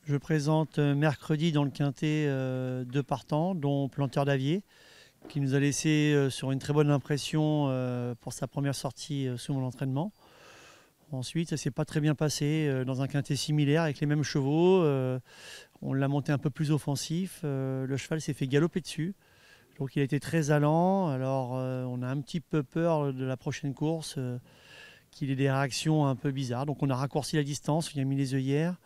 Je présente mercredi dans le quintet deux partants, dont Planteur d'Avier, qui nous a laissé sur une très bonne impression pour sa première sortie sous mon entraînement. Ensuite, ça ne s'est pas très bien passé dans un quintet similaire avec les mêmes chevaux. On l'a monté un peu plus offensif. Le cheval s'est fait galoper dessus. Donc il a été très allant. Alors on a un petit peu peur de la prochaine course, qu'il ait des réactions un peu bizarres. Donc on a raccourci la distance, on y a mis les œillères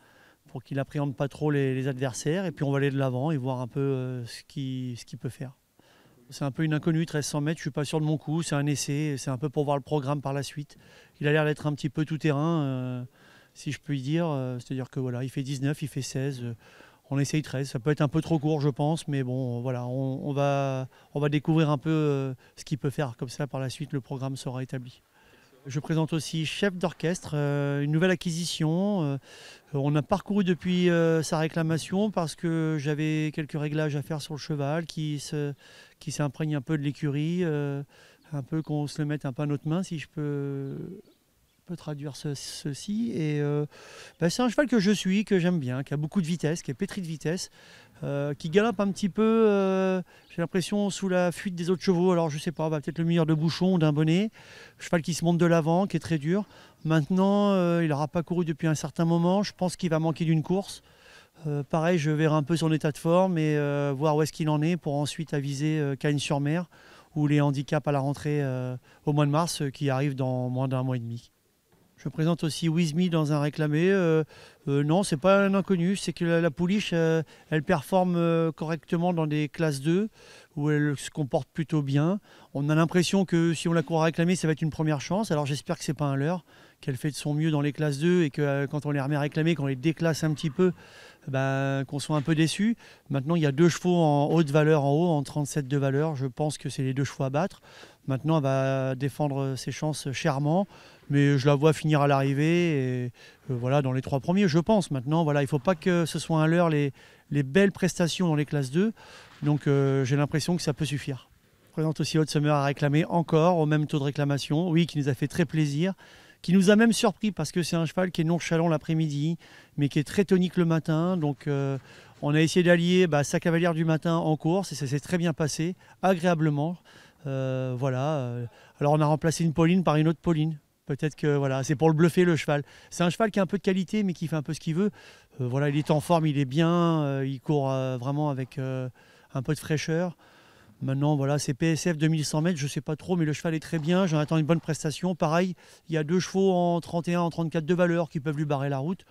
pour qu'il n'appréhende pas trop les adversaires. Et puis on va aller de l'avant et voir un peu ce qu'il peut faire. C'est un peu une inconnue, 1300 mètres, je ne suis pas sûr de mon coup, c'est un essai, c'est un peu pour voir le programme par la suite. Il a l'air d'être un petit peu tout-terrain, si je puis dire. C'est-à-dire que voilà, il fait 19, il fait 16, on essaye 13. Ça peut être un peu trop court, je pense, mais bon, voilà, on va découvrir un peu ce qu'il peut faire. Comme ça, par la suite, le programme sera établi. Je présente aussi Chef d'orchestre, une nouvelle acquisition. On a parcouru depuis sa réclamation parce que j'avais quelques réglages à faire sur le cheval qui s'imprègne un peu de l'écurie, un peu qu'on se le mette un peu à notre main, si je peux traduire ceci. Et c'est un cheval que je suis, que j'aime bien, qui a beaucoup de vitesse, qui est pétri de vitesse, qui galope un petit peu, j'ai l'impression, sous la fuite des autres chevaux. Alors je sais pas, peut-être le meilleur de Bouchon ou d'un Bonnet. Cheval qui se monte de l'avant, qui est très dur. Maintenant, il n'aura pas couru depuis un certain moment. Je pense qu'il va manquer d'une course. Pareil, je verrai un peu son état de forme et voir où est-ce qu'il en est pour ensuite aviser Cagnes-sur-Mer ou les handicaps à la rentrée au mois de mars qui arrivent dans moins d'un mois et demi. Je présente aussi With Me dans un réclamé. Non, c'est pas un inconnu, c'est que la pouliche, elle performe correctement dans des classes 2 où elle se comporte plutôt bien. On a l'impression que si on la court à réclamer, ça va être une première chance. Alors j'espère que c'est pas un leurre, qu'elle fait de son mieux dans les classes 2 et que quand on les remet à réclamer, qu'on les déclasse un petit peu, qu'on soit un peu déçu. Maintenant, il y a deux chevaux en haute valeur en haut, en 37 de valeur. Je pense que c'est les deux chevaux à battre. Maintenant, elle va défendre ses chances chèrement, mais je la vois finir à l'arrivée et voilà, dans les trois premiers, je pense. Maintenant, voilà, il ne faut pas que ce soit un leurre les belles prestations dans les classes 2. Donc, j'ai l'impression que ça peut suffire. Je présente aussi Hot Summer à réclamer encore au même taux de réclamation. Oui, qui nous a fait très plaisir, qui nous a même surpris parce que c'est un cheval qui est nonchalant l'après-midi, mais qui est très tonique le matin. Donc, on a essayé d'allier sa cavalière du matin en course et ça s'est très bien passé, agréablement. Voilà. Alors on a remplacé une Pauline par une autre Pauline. Peut-être que voilà, c'est pour le bluffer le cheval. C'est un cheval qui a un peu de qualité mais qui fait un peu ce qu'il veut. Voilà, il est en forme, il est bien, il court vraiment avec un peu de fraîcheur. Maintenant voilà, c'est PSF 2100 mètres, je ne sais pas trop, mais le cheval est très bien, j'en attends une bonne prestation. Pareil, il y a deux chevaux en 31, en 34 de valeur qui peuvent lui barrer la route,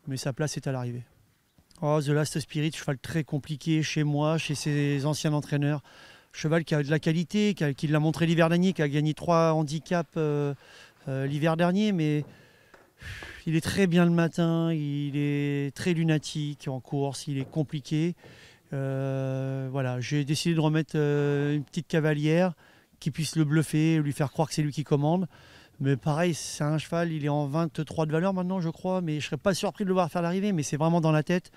mais sa place est à l'arrivée. Oh, The Last Spirit, cheval très compliqué chez moi, chez ses anciens entraîneurs. Cheval qui a de la qualité, qui l'a montré l'hiver dernier, qui a gagné 3 handicaps l'hiver dernier, mais il est très bien le matin, il est très lunatique en course, il est compliqué. Voilà, j'ai décidé de remettre une petite cavalière qui puisse le bluffer, lui faire croire que c'est lui qui commande. Mais pareil, c'est un cheval, il est en 23 de valeur maintenant, je crois, mais je ne serais pas surpris de le voir faire l'arrivée, mais c'est vraiment dans la tête.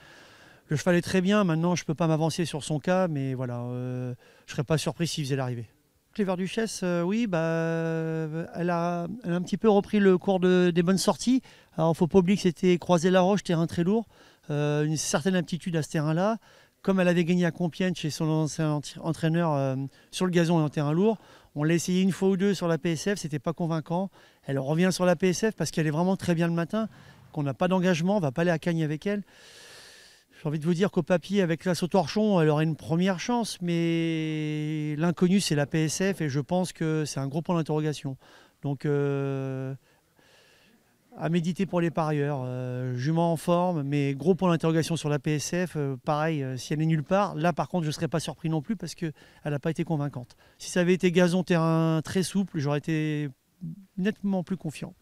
Le cheval est très bien, maintenant je ne peux pas m'avancer sur son cas, mais voilà, je ne serais pas surpris s'il faisait l'arrivée. Cléver Duchesse, oui, elle a un petit peu repris le cours des bonnes sorties. Alors il ne faut pas oublier que c'était Croisé-la-Roche, terrain très lourd, une certaine aptitude à ce terrain-là. Comme elle avait gagné à Compiègne chez son ancien entraîneur sur le gazon et en terrain lourd, on l'a essayé une fois ou deux sur la PSF, c'était pas convaincant. Elle revient sur la PSF parce qu'elle est vraiment très bien le matin, qu'on n'a pas d'engagement, on ne va pas aller à Cagnes avec elle. J'ai envie de vous dire qu'au papier, avec la Sautorchon, elle aurait une première chance, mais l'inconnu, c'est la PSF et je pense que c'est un gros point d'interrogation. Donc, à méditer pour les parieurs. Jument en forme, mais gros point d'interrogation sur la PSF. Pareil, si elle est nulle part, là par contre, je ne serais pas surpris non plus parce qu'elle n'a pas été convaincante. Si ça avait été gazon, terrain très souple, j'aurais été nettement plus confiant.